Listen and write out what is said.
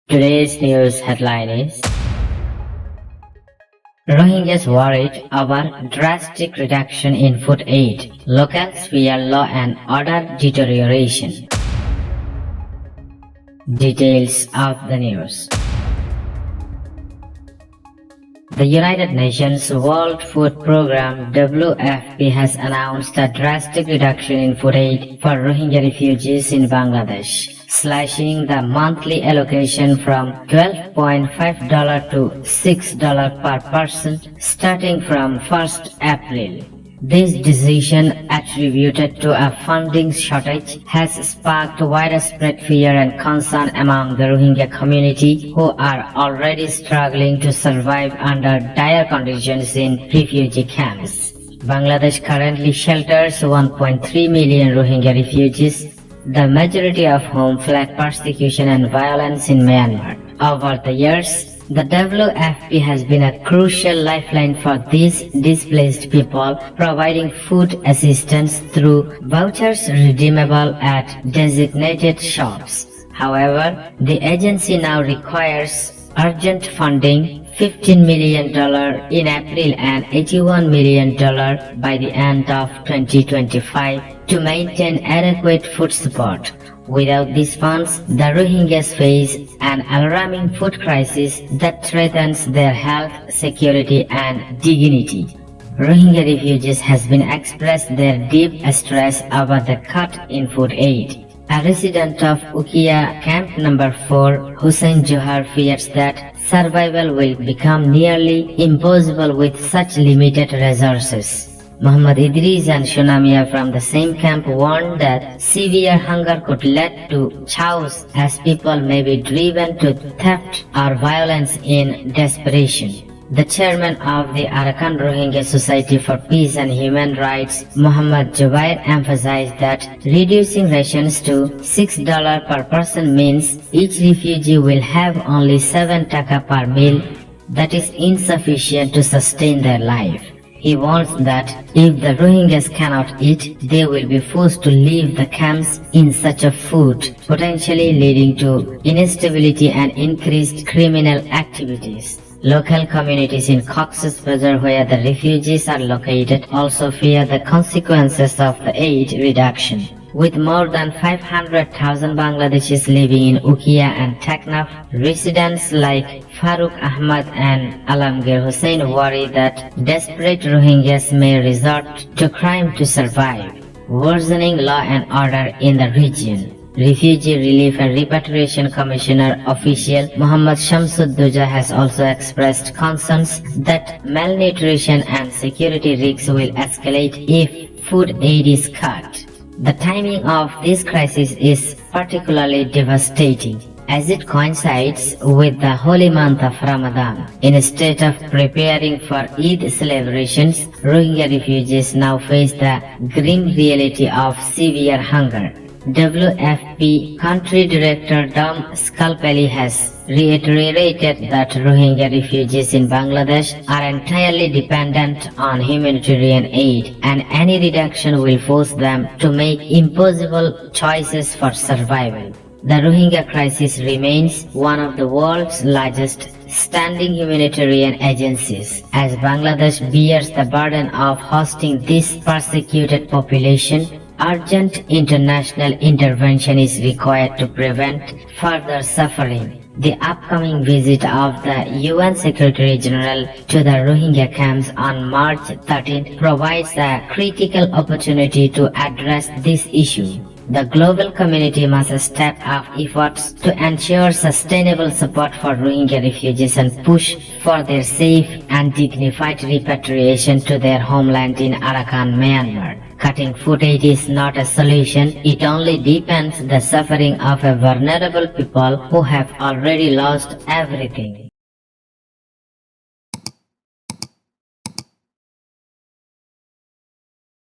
Today's news headline is Rohingyas worried about drastic reduction in food aid. Locals fear law and order deterioration. Details of the news. The United Nations World Food Programme WFP has announced a drastic reduction in food aid for Rohingya refugees in Bangladesh, slashing the monthly allocation from $12.5 to $6 per person starting from 1st April. This decision, attributed to a funding shortage, has sparked widespread fear and concern among the Rohingya community, who are already struggling to survive under dire conditions in refugee camps. Bangladesh currently shelters 1.3 million Rohingya refugees, the majority of whom fled persecution and violence in Myanmar. Over the years, the WFP has been a crucial lifeline for these displaced people, providing food assistance through vouchers redeemable at designated shops. However, the agency now requires urgent funding, $15 million in April and $81 million by the end of 2025 to maintain adequate food support. Without these funds, the Rohingyas face an alarming food crisis that threatens their health, security and dignity. Rohingya refugees has been expressed their deep stress over the cut in food aid. A resident of Ukiya Camp Number 4, Hussein Johar, fears that survival will become nearly impossible with such limited resources. Muhammad Idris and Shunamia from the same camp warned that severe hunger could lead to chaos as people may be driven to theft or violence in desperation. The chairman of the Arakan Rohingya Society for Peace and Human Rights, Muhammad Jubair, emphasized that reducing rations to $6 per person means each refugee will have only 7 taka per meal, that is insufficient to sustain their life. He warns that if the Rohingyas cannot eat, they will be forced to leave the camps in search of food, potentially leading to instability and increased criminal activities. Local communities in Cox's Bazar, where the refugees are located, also fear the consequences of the aid reduction. With more than 500,000 Bangladeshis living in Ukiya and Teknaf, residents like Farooq Ahmad and Alamgir Hussain worry that desperate Rohingyas may resort to crime to survive, worsening law and order in the region. Refugee Relief and Repatriation Commissioner official Muhammad Shamsudduja has also expressed concerns that malnutrition and security risks will escalate if food aid is cut. The timing of this crisis is particularly devastating, as it coincides with the holy month of Ramadan. Instead of preparing for Eid celebrations, Rohingya refugees now face the grim reality of severe hunger. WFP Country Director Dom Skalpeli has reiterated that Rohingya refugees in Bangladesh are entirely dependent on humanitarian aid, and any reduction will force them to make impossible choices for survival. The Rohingya crisis remains one of the world's largest standing humanitarian agencies, as Bangladesh bears the burden of hosting this persecuted population. Urgent international intervention is required to prevent further suffering. The upcoming visit of the UN Secretary General to the Rohingya camps on March 13 provides a critical opportunity to address this issue. The global community must step up efforts to ensure sustainable support for Rohingya refugees and push for their safe and dignified repatriation to their homeland in Arakan, Myanmar. Cutting food aid is not a solution, it only deepens the suffering of a vulnerable people who have already lost everything.